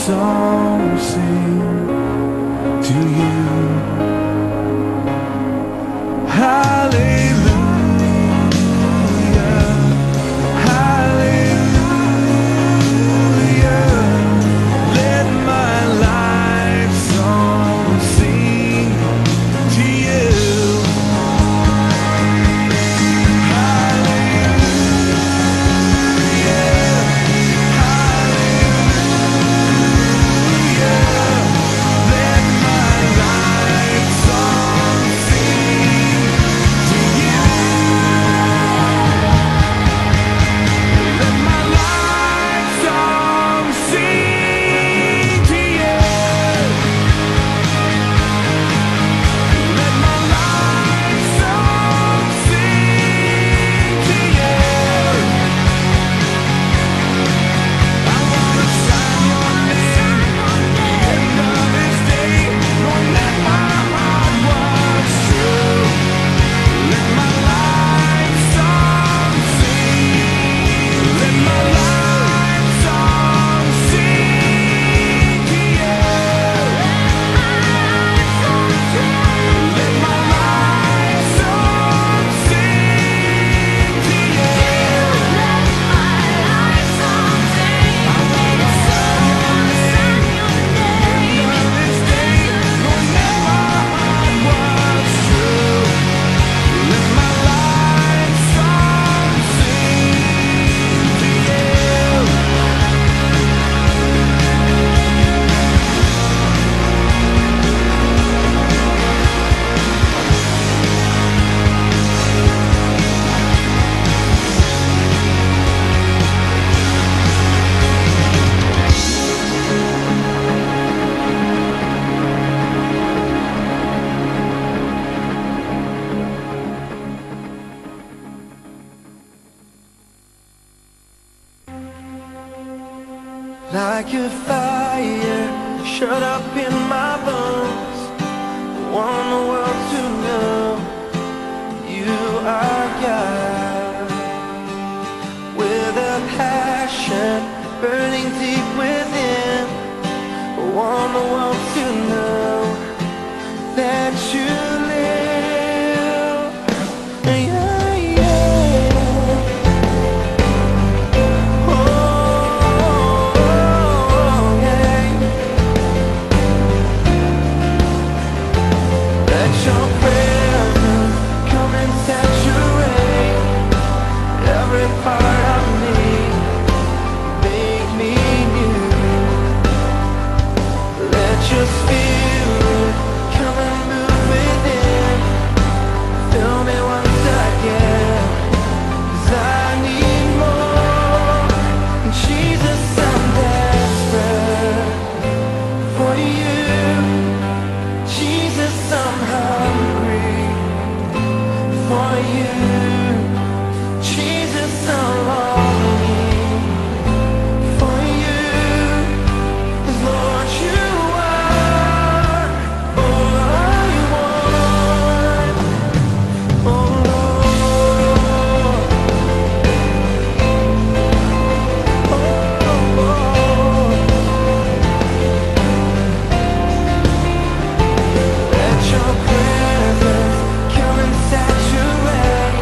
song sing to you. Hallelujah, hallelujah. Let my life song sing to you. Like a fire shut up in my bones, I want the world to know you are God. With a passion burning deep within, I want the world to know that you live. Yeah, yeah. Your presence come and saturate every part of me, make me new. Let your spirit come and move within, fill me once again, 'cause I need more. Jesus, I'm desperate for you. Jesus, I'm hungry for you. Jesus, I'm longing for you. 'Cause Lord, you are all I want. Oh Lord, oh Lord. Let your presence come and saturate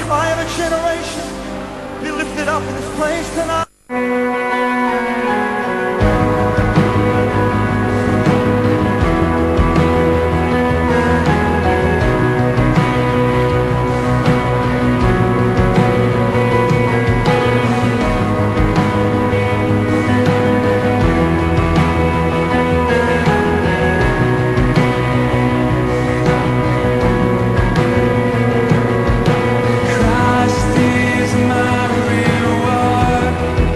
cry of a generation be lifted up in this place tonight. Christ is my reward.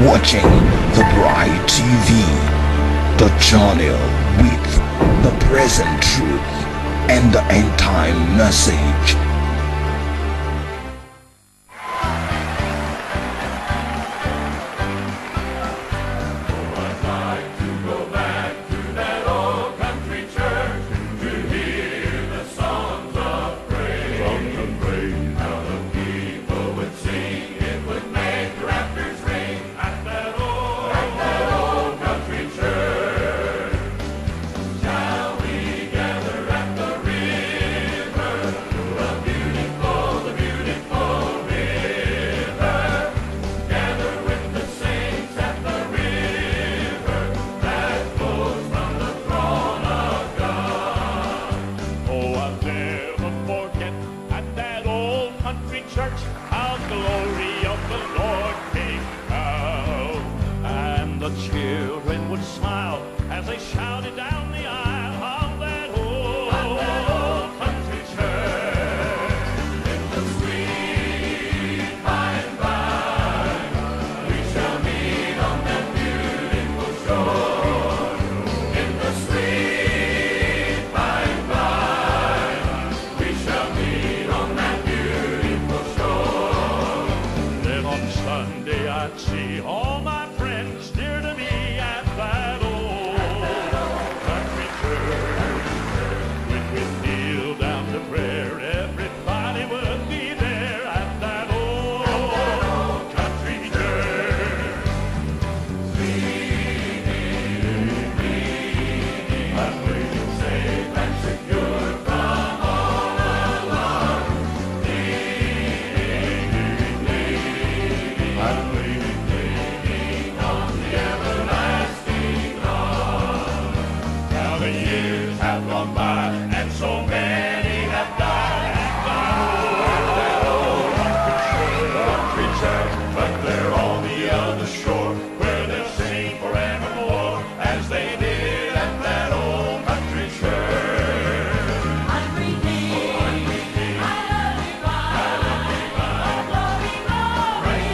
watching the Bright TV, the channel with the present truth and the end time message. Church, how glory of the Lord came out, and the children would smile as they shouted down the aisle of that old country church. In the sweet by and by, we shall meet on that beautiful shore. In the sweet by and by, we shall meet on that Sunday I'd see all my friends dear to me at that old country church. When we kneel down to prayer, everybody would be there at that old country church. I'm waiting safe and secure from all alarm. I'm waiting on the everlasting arm. Now the years have gone by, and so many have died at that old country church. But they're on the other shore, where they'll sing forevermore, as they did at that old country church. I'm redeemed, I love you, glory, glory.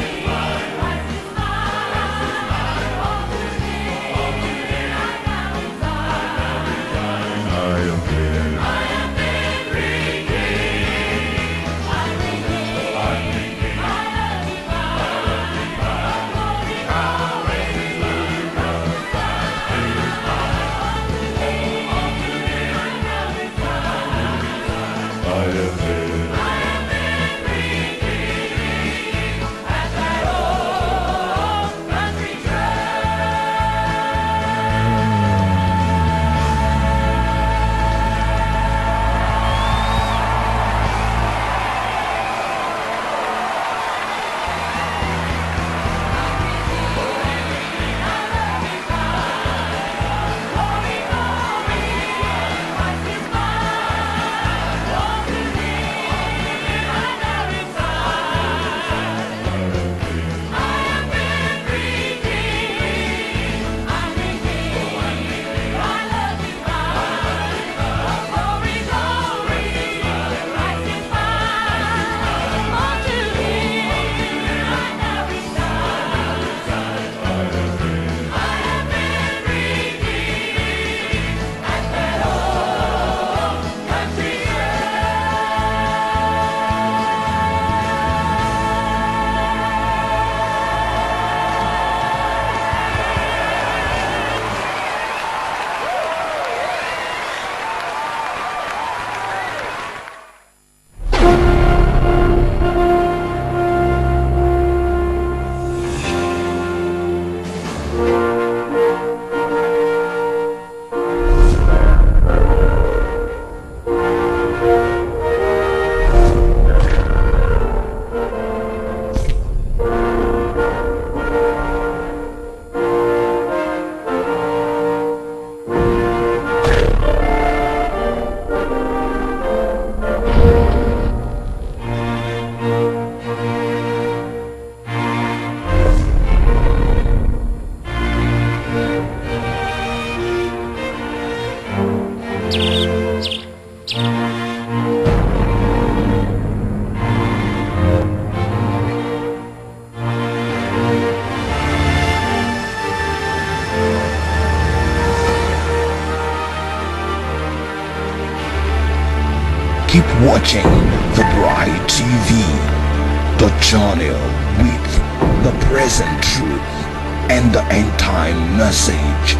Christ is mine, all today I now reside. I am here. I have been redeemed. I'm redeemed, I love you, glory, glory. All today I now reside. I am here. I have been redeemed at that old country Glory, glory, Christ is mine. All today Keep watching the Bright TV, the channel with the present truth and the end time message.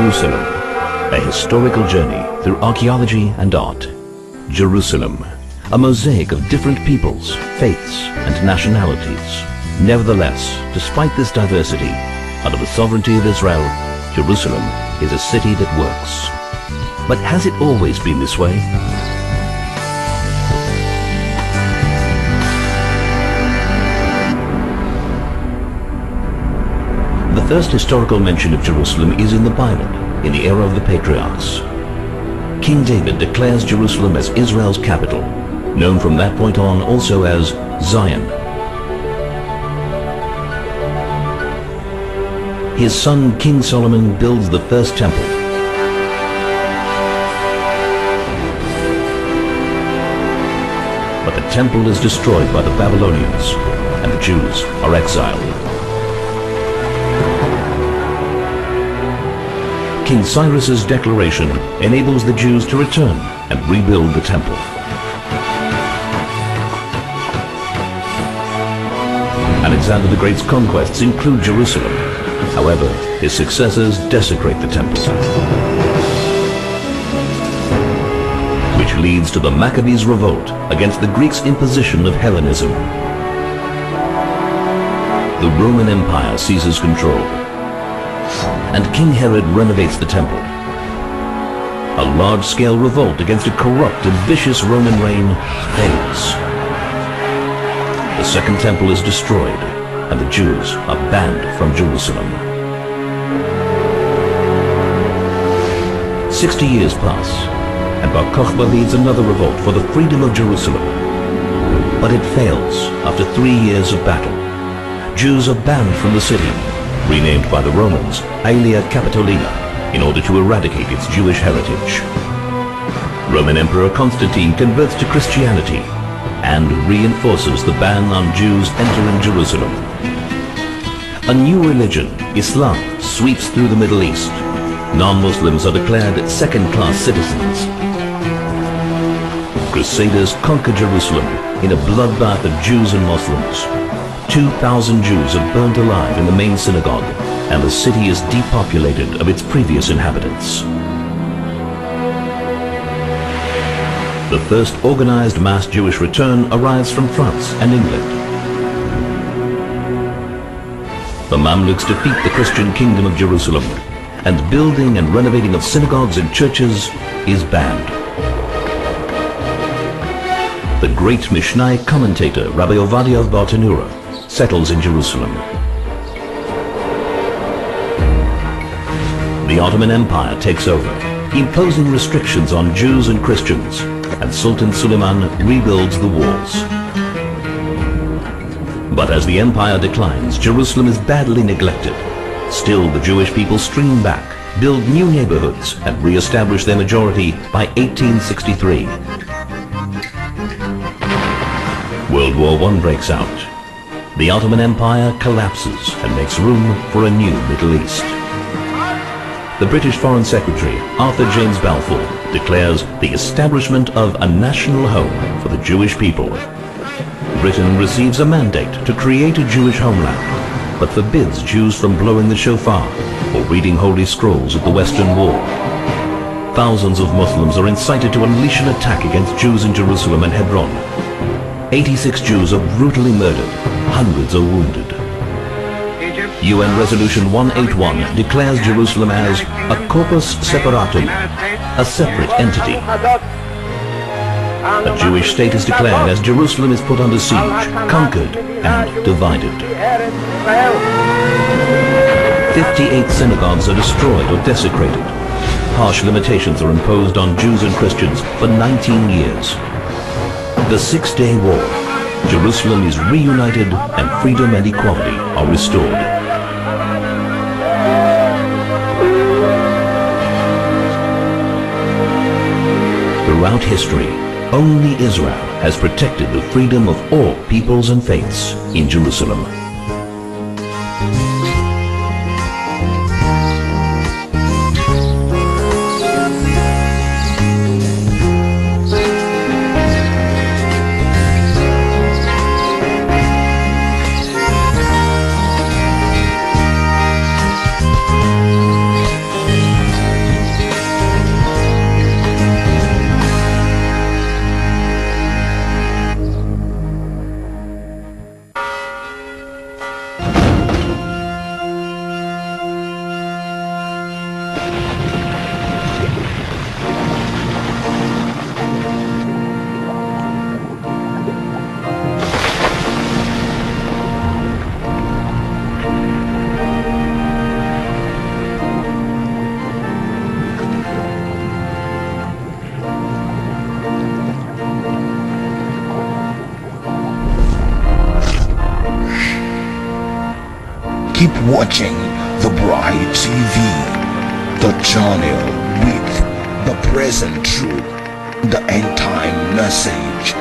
Jerusalem, a historical journey through archaeology and art. Jerusalem, a mosaic of different peoples, faiths and nationalities. Nevertheless, despite this diversity, under the sovereignty of Israel, Jerusalem is a city that works. But has it always been this way? The first historical mention of Jerusalem is in the Bible, in the era of the patriarchs. King David declares Jerusalem as Israel's capital, known from that point on also as Zion. His son King Solomon builds the first temple. But the temple is destroyed by the Babylonians, and the Jews are exiled. King Cyrus's declaration enables the Jews to return and rebuild the temple. Alexander the Great's conquests include Jerusalem. However, his successors desecrate the temple, which leads to the Maccabees' revolt against the Greeks' imposition of Hellenism. The Roman Empire seizes control, and King Herod renovates the temple. A large-scale revolt against a corrupt and vicious Roman reign fails. The Second Temple is destroyed, and the Jews are banned from Jerusalem. 60 years pass, and Bar Kokhba leads another revolt for the freedom of Jerusalem. But it fails after 3 years of battle. Jews are banned from the city, renamed by the Romans Aelia Capitolina, in order to eradicate its Jewish heritage. Roman Emperor Constantine converts to Christianity and reinforces the ban on Jews entering Jerusalem. A new religion, Islam, sweeps through the Middle East. Non-Muslims are declared second-class citizens. Crusaders conquer Jerusalem in a bloodbath of Jews and Muslims. 2,000 Jews are burnt alive in the main synagogue, and the city is depopulated of its previous inhabitants. The first organized mass Jewish return arrives from France and England. The Mamluks defeat the Christian kingdom of Jerusalem, and building and renovating of synagogues and churches is banned. The great Mishnai commentator Rabbi Ovadia of Bartanura settles in Jerusalem. The Ottoman Empire takes over, imposing restrictions on Jews and Christians, and Sultan Suleiman rebuilds the walls. But as the empire declines, Jerusalem is badly neglected. Still, the Jewish people stream back, build new neighborhoods, and re-establish their majority by 1863. World War I breaks out. The Ottoman Empire collapses and makes room for a new Middle East. The British Foreign Secretary, Arthur James Balfour, declares the establishment of a national home for the Jewish people. Britain receives a mandate to create a Jewish homeland, but forbids Jews from blowing the shofar or reading holy scrolls at the Western Wall. Thousands of Muslims are incited to unleash an attack against Jews in Jerusalem and Hebron. 86 Jews are brutally murdered, hundreds are wounded. UN Resolution 181 declares Jerusalem as a corpus separatum, a separate entity. A Jewish state is declared as Jerusalem is put under siege, conquered and divided. 58 synagogues are destroyed or desecrated. Harsh limitations are imposed on Jews and Christians for 19 years. The Six-Day War. Jerusalem is reunited and freedom and equality are restored. Throughout history, only Israel has protected the freedom of all peoples and faiths in Jerusalem. watching the Bright TV, the channel with the present truth, the end time message.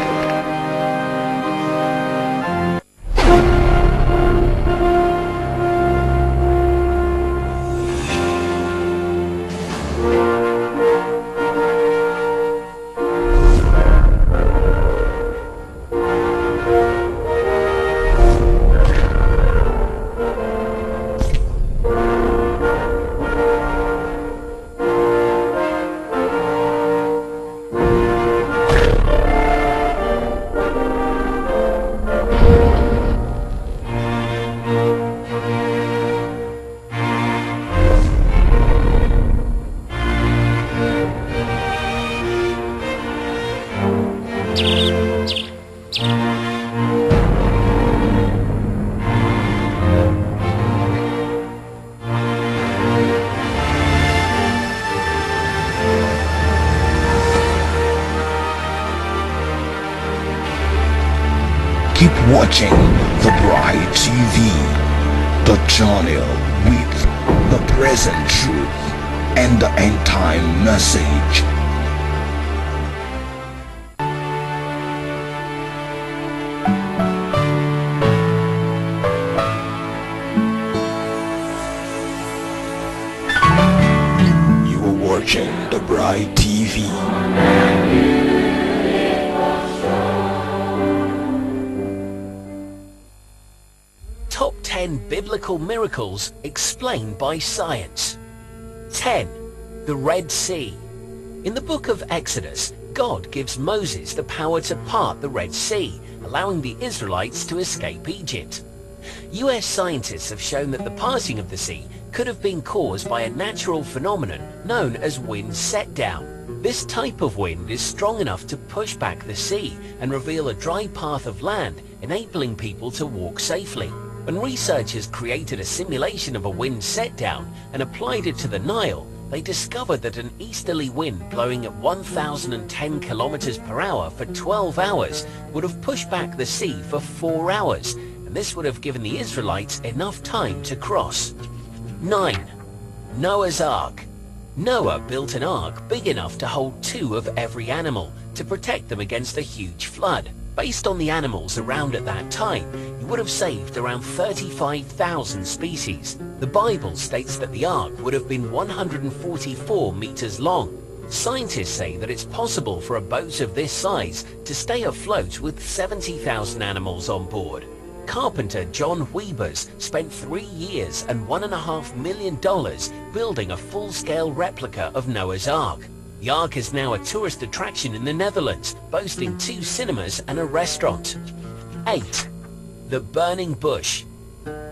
Keep watching the Bright TV, the channel with the present truth and the end time message. You are watching the Bright TV. Top 10 biblical miracles explained by science. 10. The Red Sea. In the book of Exodus, God gives Moses the power to part the Red Sea, allowing the Israelites to escape Egypt. US scientists have shown that the parting of the sea could have been caused by a natural phenomenon known as wind set-down. This type of wind is strong enough to push back the sea and reveal a dry path of land, enabling people to walk safely. When researchers created a simulation of a wind set-down and applied it to the Nile, they discovered that an easterly wind blowing at 1,010 kilometers per hour for 12 hours would have pushed back the sea for 4 hours, and this would have given the Israelites enough time to cross. 9. Noah's Ark. Noah built an ark big enough to hold 2 of every animal to protect them against a huge flood. Based on the animals around at that time, he would have saved around 35,000 species. The Bible states that the ark would have been 144 meters long. Scientists say that it's possible for a boat of this size to stay afloat with 70,000 animals on board. Carpenter John Wiebers spent 3 years and $1.5 million building a full-scale replica of Noah's Ark. The Ark is now a tourist attraction in the Netherlands, boasting 2 cinemas and a restaurant. 8. The Burning Bush.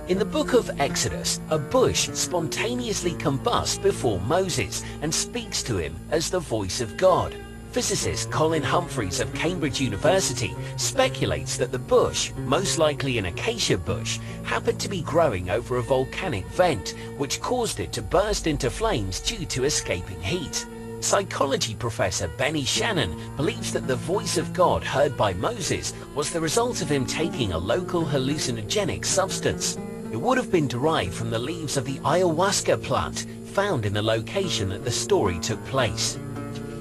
In the book of Exodus, a bush spontaneously combusts before Moses and speaks to him as the voice of God. Physicist Colin Humphreys of Cambridge University speculates that the bush, most likely an acacia bush, happened to be growing over a volcanic vent, which caused it to burst into flames due to escaping heat. Psychology professor Benny Shannon believes that the voice of God heard by Moses was the result of him taking a local hallucinogenic substance. It would have been derived from the leaves of the ayahuasca plant found in the location that the story took place.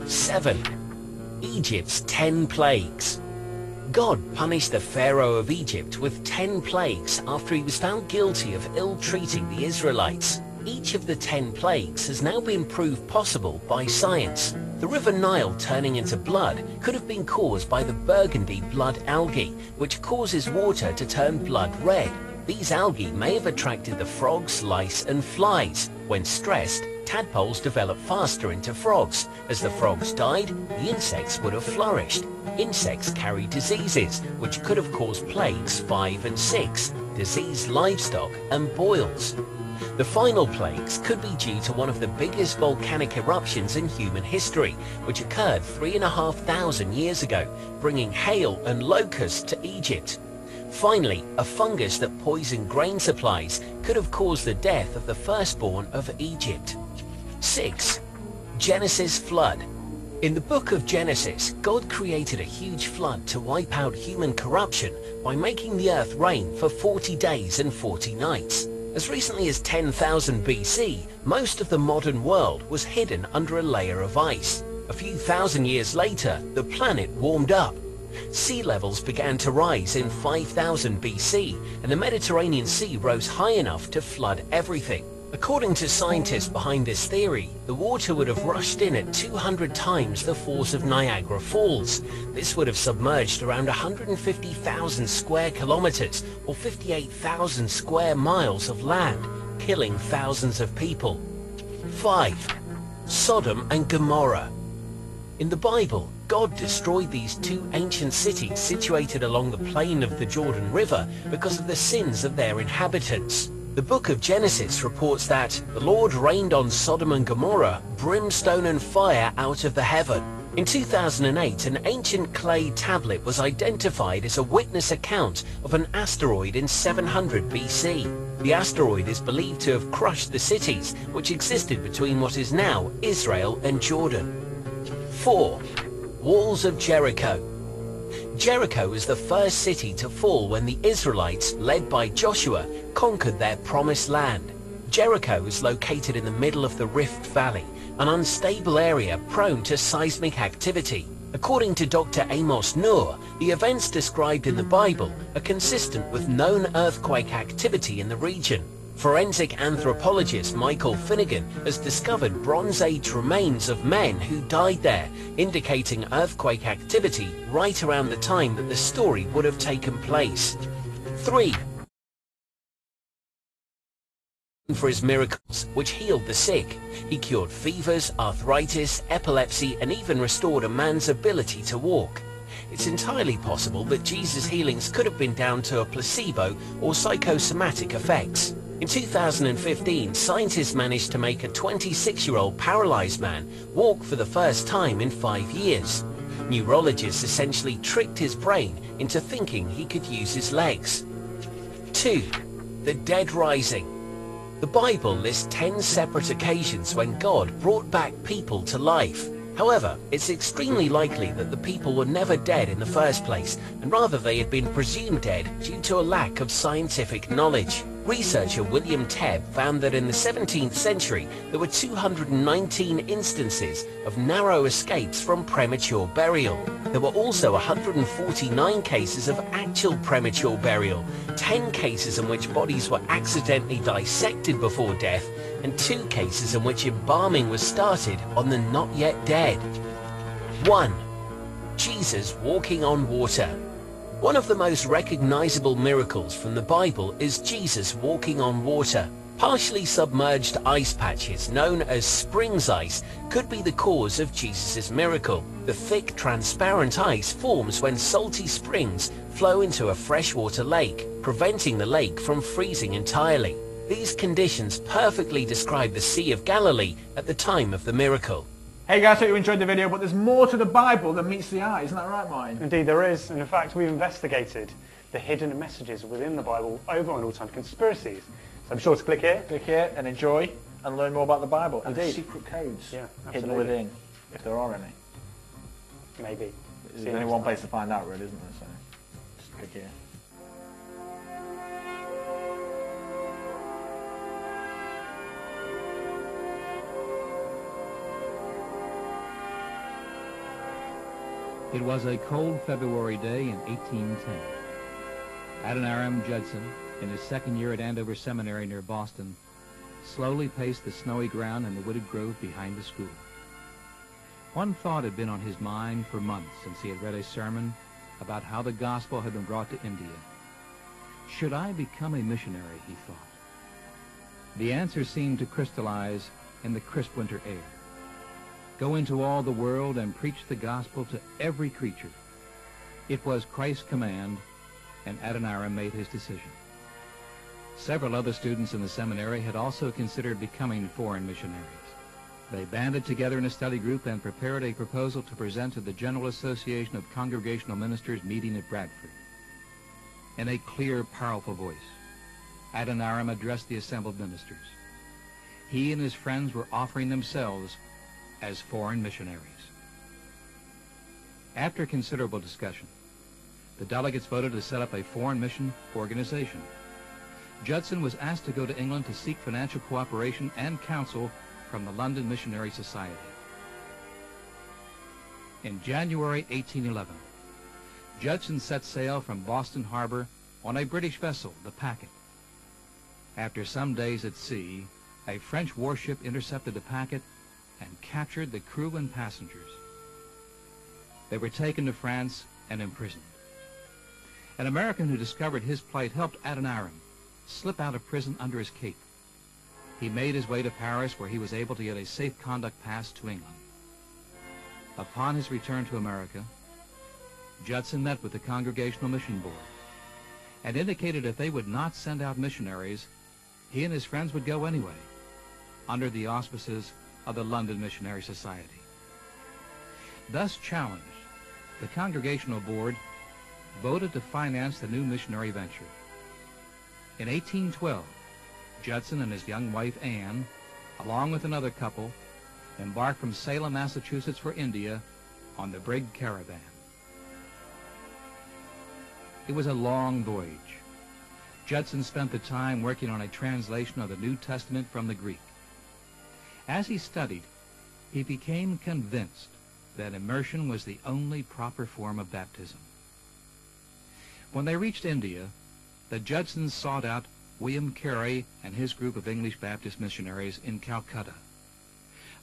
7. Egypt's 10 plagues. God punished the Pharaoh of Egypt with 10 plagues after he was found guilty of ill-treating the Israelites. Each of the 10 plagues has now been proved possible by science. The River Nile turning into blood could have been caused by the burgundy blood algae, which causes water to turn blood red. These algae may have attracted the frogs, lice and flies. When stressed, tadpoles develop faster into frogs. As the frogs died, the insects would have flourished. Insects carry diseases, which could have caused plagues 5 and 6, diseased livestock and boils. The final plagues could be due to one of the biggest volcanic eruptions in human history, which occurred 3,500 years ago, bringing hail and locusts to Egypt. Finally, a fungus that poisoned grain supplies could have caused the death of the firstborn of Egypt. 6. Genesis flood. In the book of Genesis, God created a huge flood to wipe out human corruption by making the earth rain for 40 days and 40 nights. As recently as 10,000 BC, most of the modern world was hidden under a layer of ice. A few thousand years later, the planet warmed up. Sea levels began to rise in 5000 BC, and the Mediterranean Sea rose high enough to flood everything. According to scientists behind this theory, the water would have rushed in at 200 times the force of Niagara Falls. This would have submerged around 150,000 square kilometers, or 58,000 square miles of land, killing thousands of people. 5. Sodom and Gomorrah. In the Bible, God destroyed these two ancient cities situated along the plain of the Jordan River because of the sins of their inhabitants. The book of Genesis reports that the Lord rained on Sodom and Gomorrah brimstone and fire out of the heaven. In 2008, an ancient clay tablet was identified as a witness account of an asteroid in 700 BC. The asteroid is believed to have crushed the cities which existed between what is now Israel and Jordan. 4. Walls of Jericho. Jericho was the first city to fall when the Israelites, led by Joshua, conquered their promised land. Jericho is located in the middle of the Rift Valley, an unstable area prone to seismic activity. According to Dr. Amos Noor, the events described in the Bible are consistent with known earthquake activity in the region. Forensic anthropologist Michael Finnegan has discovered Bronze Age remains of men who died there, indicating earthquake activity right around the time that the story would have taken place. 3. For his miracles, which healed the sick. He cured fevers, arthritis, epilepsy, and even restored a man's ability to walk. It's entirely possible that Jesus' healings could have been down to a placebo or psychosomatic effects. In 2015, scientists managed to make a 26-year-old paralyzed man walk for the first time in 5 years. Neurologists essentially tricked his brain into thinking he could use his legs. 2. The dead rising. The Bible lists 10 separate occasions when God brought back people to life. However, it's extremely likely that the people were never dead in the first place, and rather they had been presumed dead due to a lack of scientific knowledge. Researcher William Tebb found that in the 17th century there were 219 instances of narrow escapes from premature burial. There were also 149 cases of actual premature burial, 10 cases in which bodies were accidentally dissected before death, and 2 cases in which embalming was started on the not yet dead. 1. Jesus walking on water. One of the most recognizable miracles from the Bible is Jesus walking on water. Partially submerged ice patches, known as springs ice, could be the cause of Jesus' miracle. The thick, transparent ice forms when salty springs flow into a freshwater lake, preventing the lake from freezing entirely. These conditions perfectly describe the Sea of Galilee at the time of the miracle. Hey guys, hope you enjoyed the video, but there's more to the Bible than meets the eye, isn't that right, Martin? Indeed there is, and in fact we've investigated the hidden messages within the Bible over on All Time Conspiracies. So be sure to click here and enjoy and learn more about the Bible and the Indeed. secret codes Yeah, hidden absolutely. within, if there are any. Maybe. There's only one place to find out, really, isn't there? So just click here. It was a cold February day in 1810. Adoniram Judson, in his second year at Andover Seminary near Boston, slowly paced the snowy ground in the wooded grove behind the school. One thought had been on his mind for months since he had read a sermon about how the gospel had been brought to India. Should I become a missionary, he thought. The answer seemed to crystallize in the crisp winter air. Go into all the world and preach the gospel to every creature. It was Christ's command, and Adoniram made his decision. Several other students in the seminary had also considered becoming foreign missionaries. They banded together in a study group and prepared a proposal to present to the General Association of Congregational Ministers meeting at Bradford. In a clear, powerful voice, Adoniram addressed the assembled ministers. He and his friends were offering themselves as foreign missionaries. After considerable discussion, the delegates voted to set up a foreign mission organization. Judson was asked to go to England to seek financial cooperation and counsel from the London Missionary Society. In January 1811, Judson set sail from Boston Harbor on a British vessel, the Packet. After some days at sea, a French warship intercepted the Packet and captured the crew and passengers. They were taken to France and imprisoned. An American who discovered his plight helped Adoniram slip out of prison under his cape. He made his way to Paris, where he was able to get a safe conduct pass to England. Upon his return to America, Judson met with the Congregational Mission Board and indicated if they would not send out missionaries, he and his friends would go anyway, under the auspices of the London Missionary Society. Thus challenged, the Congregational Board voted to finance the new missionary venture. In 1812, Judson and his young wife Anne, along with another couple, embarked from Salem, Massachusetts for India on the brig Caravan. It was a long voyage. Judson spent the time working on a translation of the New Testament from the Greek. As he studied, he became convinced that immersion was the only proper form of baptism. When they reached India, the Judsons sought out William Carey and his group of English Baptist missionaries in Calcutta.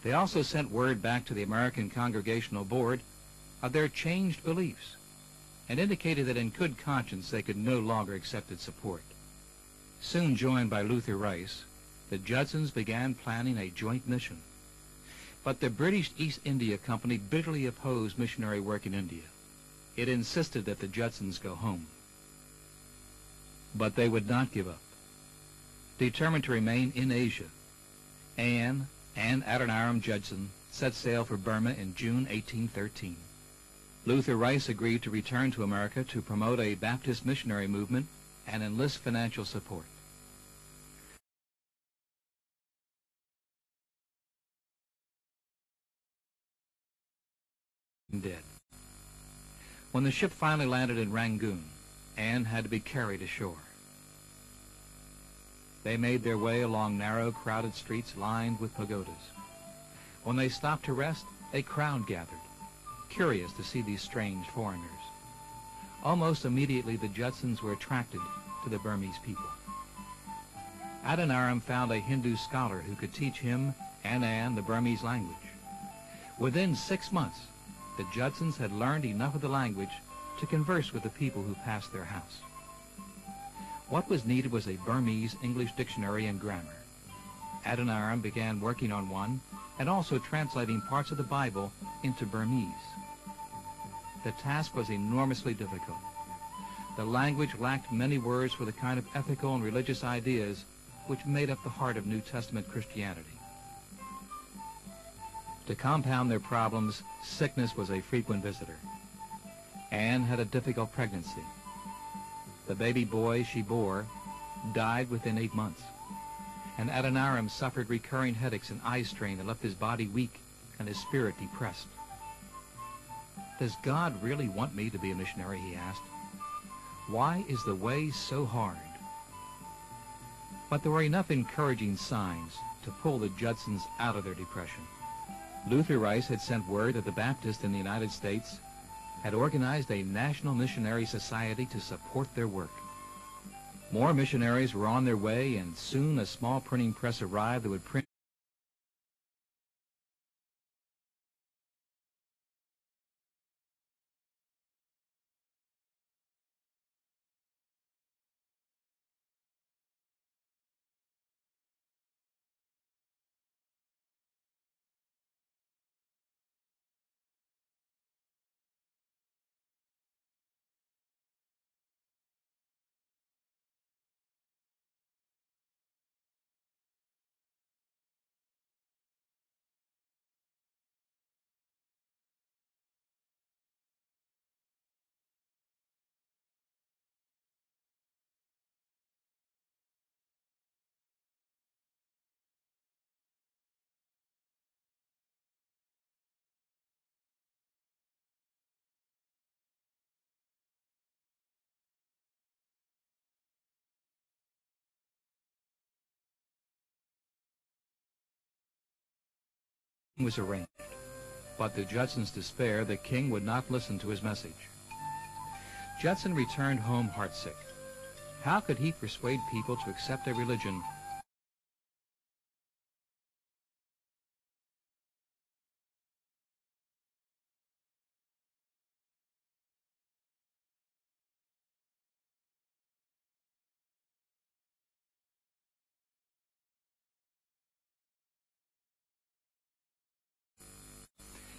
They also sent word back to the American Congregational Board of their changed beliefs and indicated that in good conscience they could no longer accept its support. Soon joined by Luther Rice, the Judsons began planning a joint mission. But the British East India Company bitterly opposed missionary work in India. It insisted that the Judsons go home. But they would not give up. Determined to remain in Asia, Anne and Adoniram Judson set sail for Burma in June 1813. Luther Rice agreed to return to America to promote a Baptist missionary movement and enlist financial support. Dead. When the ship finally landed in Rangoon, Anne had to be carried ashore. They made their way along narrow, crowded streets lined with pagodas. When they stopped to rest, a crowd gathered, curious to see these strange foreigners. Almost immediately, the Judsons were attracted to the Burmese people. Adoniram found a Hindu scholar who could teach him and Anne the Burmese language. Within 6 months, the Judsons had learned enough of the language to converse with the people who passed their house. What was needed was a Burmese English dictionary and grammar. Adoniram began working on one and also translating parts of the Bible into Burmese. The task was enormously difficult. The language lacked many words for the kind of ethical and religious ideas which made up the heart of New Testament Christianity. To compound their problems, sickness was a frequent visitor. Anne had a difficult pregnancy. The baby boy she bore died within 8 months, and Adoniram suffered recurring headaches and eye strain that left his body weak and his spirit depressed. "Does God really want me to be a missionary?" he asked. "Why is the way so hard?" But there were enough encouraging signs to pull the Judsons out of their depression. Luther Rice had sent word that the Baptists in the United States had organized a national missionary society to support their work. More missionaries were on their way, and soon a small printing press arrived that would print was arranged. But to Judson's despair, the king would not listen to his message. Judson returned home heartsick. How could he persuade people to accept a religion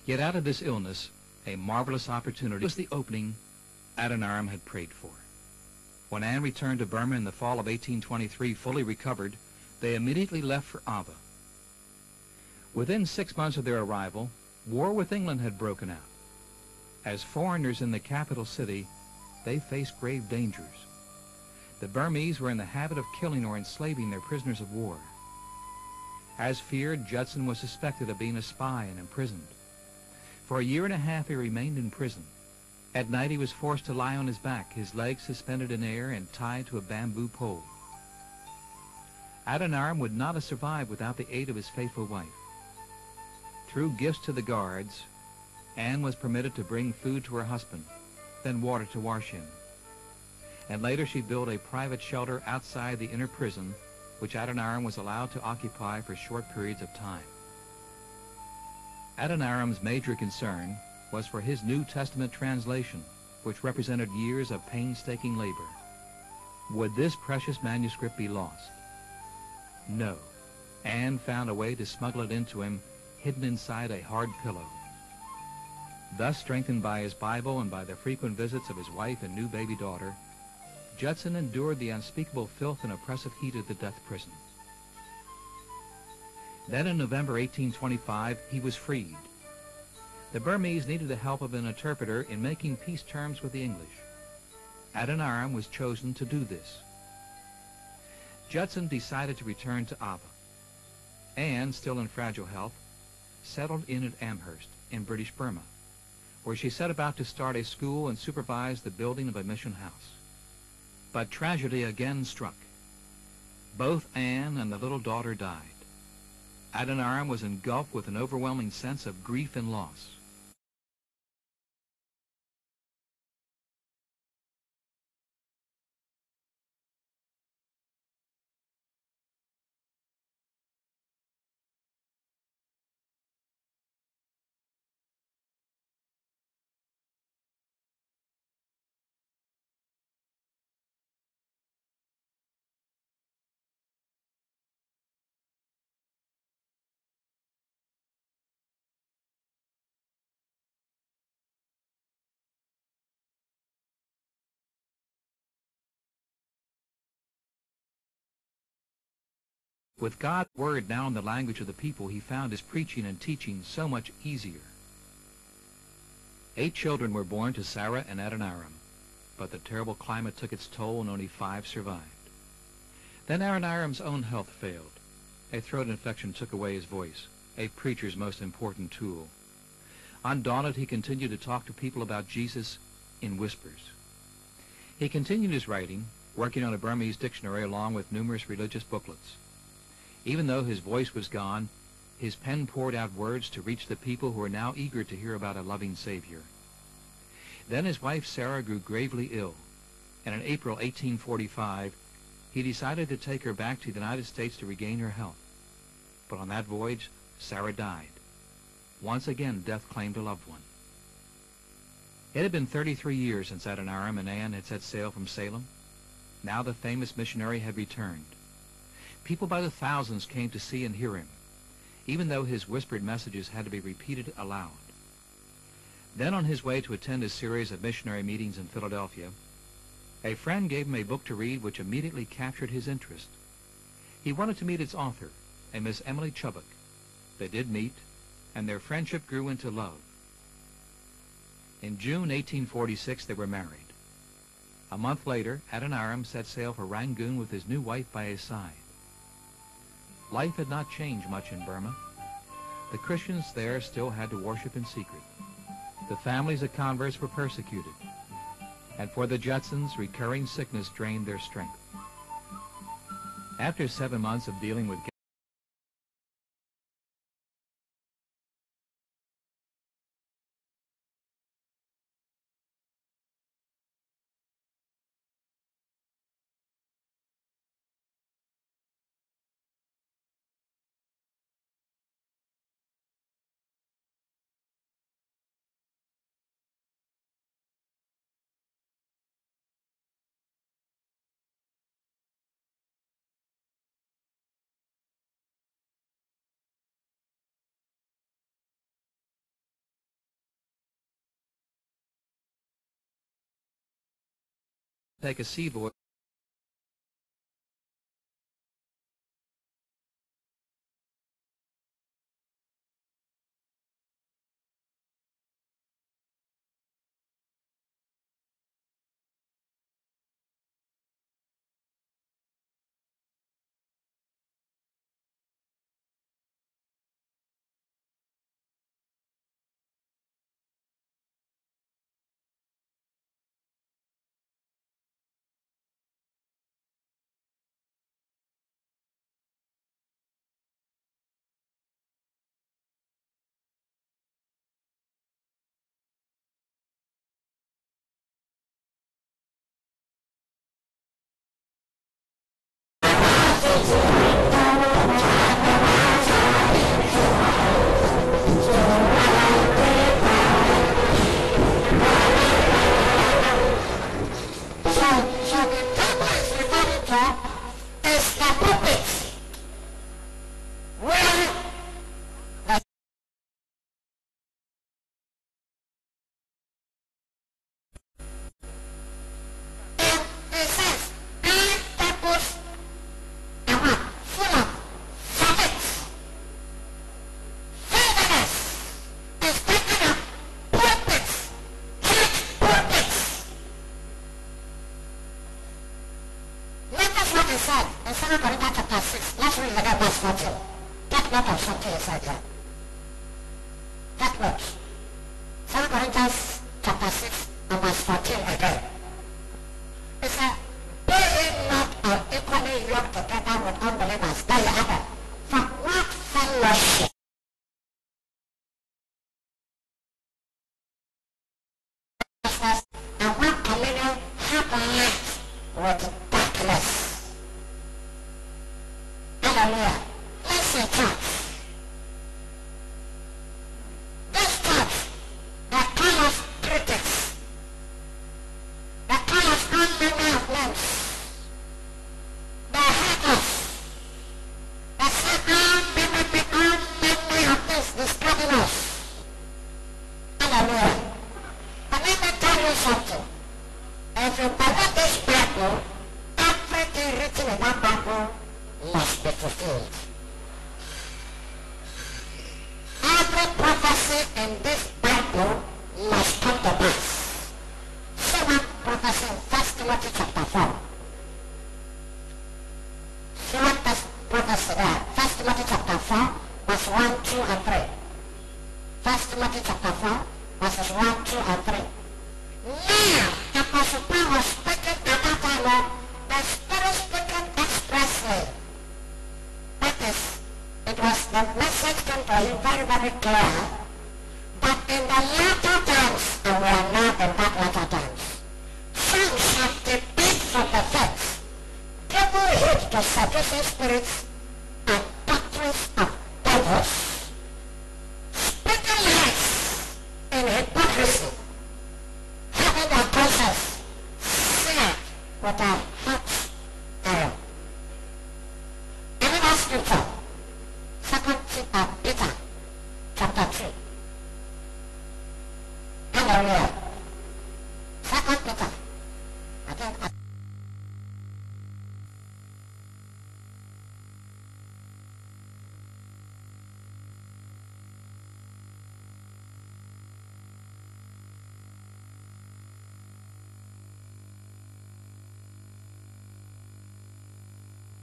Yet out of this illness, a marvelous opportunity was the opening Adoniram had prayed for. When Anne returned to Burma in the fall of 1823 fully recovered, they immediately left for Ava. Within 6 months of their arrival, war with England had broken out. As foreigners in the capital city, they faced grave dangers. The Burmese were in the habit of killing or enslaving their prisoners of war. As feared, Judson was suspected of being a spy and imprisoned. For a year and a half he remained in prison. At night he was forced to lie on his back, his legs suspended in air and tied to a bamboo pole. Adoniram would not have survived without the aid of his faithful wife. Through gifts to the guards, Anne was permitted to bring food to her husband, then water to wash him. And later she built a private shelter outside the inner prison, which Adoniram was allowed to occupy for short periods of time. Adoniram's major concern was for his New Testament translation, which represented years of painstaking labor. Would this precious manuscript be lost? No. Anne found a way to smuggle it into him, hidden inside a hard pillow. Thus, strengthened by his Bible and by the frequent visits of his wife and new baby daughter, Judson endured the unspeakable filth and oppressive heat of the death prison. Then in November 1825, he was freed. The Burmese needed the help of an interpreter in making peace terms with the English. Adoniram was chosen to do this. Judson decided to return to Ava. Anne, still in fragile health, settled in at Amherst in British Burma, where she set about to start a school and supervise the building of a mission house. But tragedy again struck. Both Anne and the little daughter died. Adoniram was engulfed with an overwhelming sense of grief and loss. With God's word now in the language of the people, he found his preaching and teaching so much easier. 8 children were born to Sarah and Adoniram, but the terrible climate took its toll and only 5 survived. Then Adoniram's own health failed. A throat infection took away his voice, a preacher's most important tool. Undaunted, he continued to talk to people about Jesus in whispers. He continued his writing, working on a Burmese dictionary along with numerous religious booklets. Even though his voice was gone, his pen poured out words to reach the people who were now eager to hear about a loving Savior. Then his wife Sarah grew gravely ill, and in April 1845, he decided to take her back to the United States to regain her health. But on that voyage, Sarah died. Once again, death claimed a loved one. It had been 33 years since Adoniram and Anne had set sail from Salem. Now the famous missionary had returned. People by the thousands came to see and hear him, even though his whispered messages had to be repeated aloud. Then on his way to attend a series of missionary meetings in Philadelphia, a friend gave him a book to read which immediately captured his interest. He wanted to meet its author, a Miss Emily Chubbuck. They did meet, and their friendship grew into love. In June 1846, they were married. A month later, Adoniram set sail for Rangoon with his new wife by his side. Life had not changed much in Burma. The Christians there still had to worship in secret. The families of converts were persecuted. And for the Judsons, recurring sickness drained their strength. After 7 months of dealing with take a sea voyage.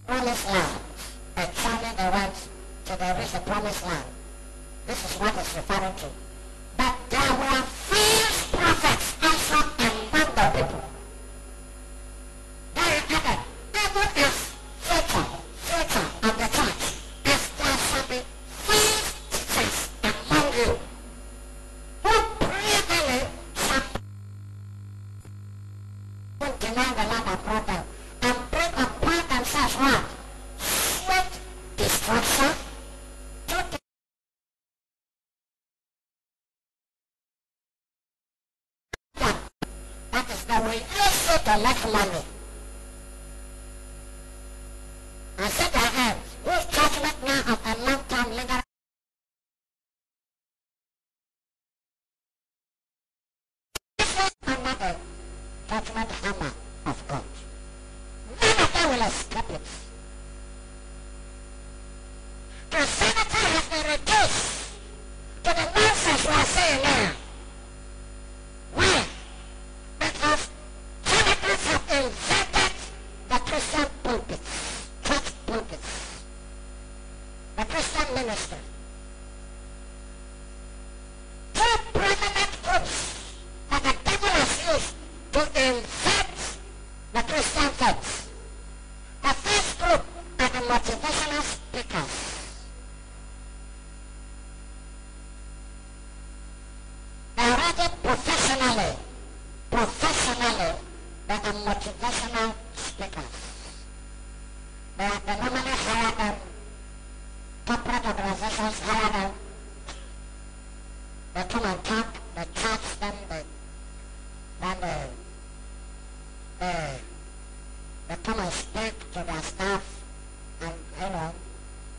Promised land. And finally they went to the promised land. This is what it's referring to. But there were false prophets also among the people. There are other, even as future of the church, as there shall be false teachers among you, who privily shall deny the Lord that brought them, and bring upon themselves what? Swift destruction. That is the way you should collect money. I said I have. Whose judgment now of a long-term legal under the judgment hammer. of God. None of them will escape it. Christianity has been reduced to the nonsense we are saying now. Why? Because Jonathan have invented the Christian pulpits, church pulpits, the Christian ministry. Two prominent groups that the devil has used to invent the Christian faith. The first group are the motivational speakers. They are already professionally, they are motivational speakers. They normally hire them, corporate organizations hire them. They come and talk, they charge them, they come and speak to their staff, and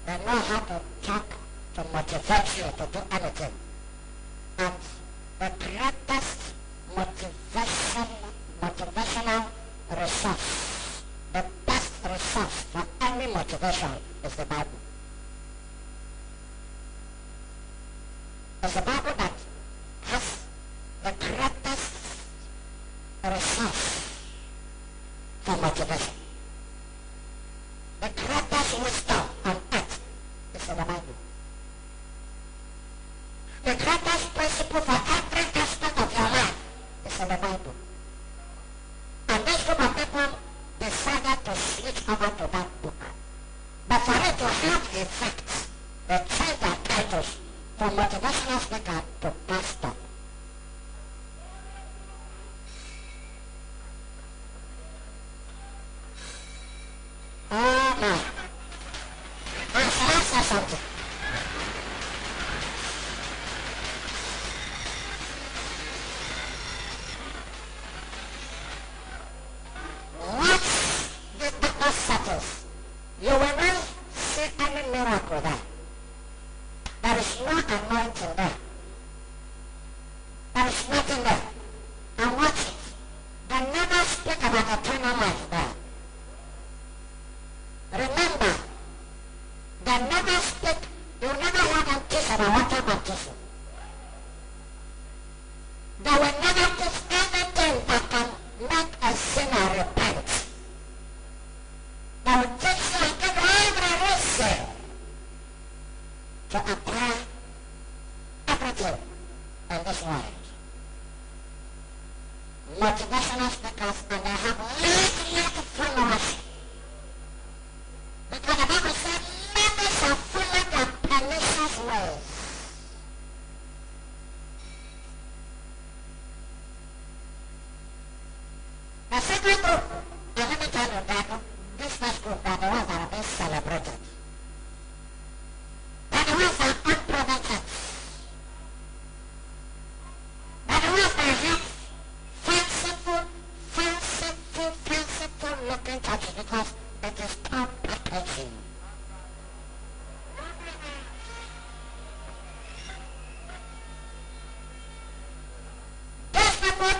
they know how to talk to motivate you to do anything. And the greatest motivational resource, the best resource for any motivation is the Bible. It's the Bible that has the greatest resource for motivation. The greatest wisdom on earth is in the Bible. The greatest principle for every aspect of your life is in the Bible. And this group of people decided to switch over to that book. But for it to have effect, they changed their titles from motivational speaker to pastor. Oh no. And shall I say something? Once the darkness settles, you will not see any miracle there. There is no anointing there. There is nothing there. And watch it. They never speak about eternal life there. Remember, they never speak, you never hear them teach about water baptism. They will never teach anything that can make a sinner repent. They will teach you and give every reason to apply everything in this world. Motivational speakers, and they have lot followers. Because the Bible said, many shall follow their pernicious ways. The second group, and let me tell you that this first group are the ones that are being celebrated. They're the ones that are unproductive. They're the ones that have fanciful looking churches because it is called packaging. These people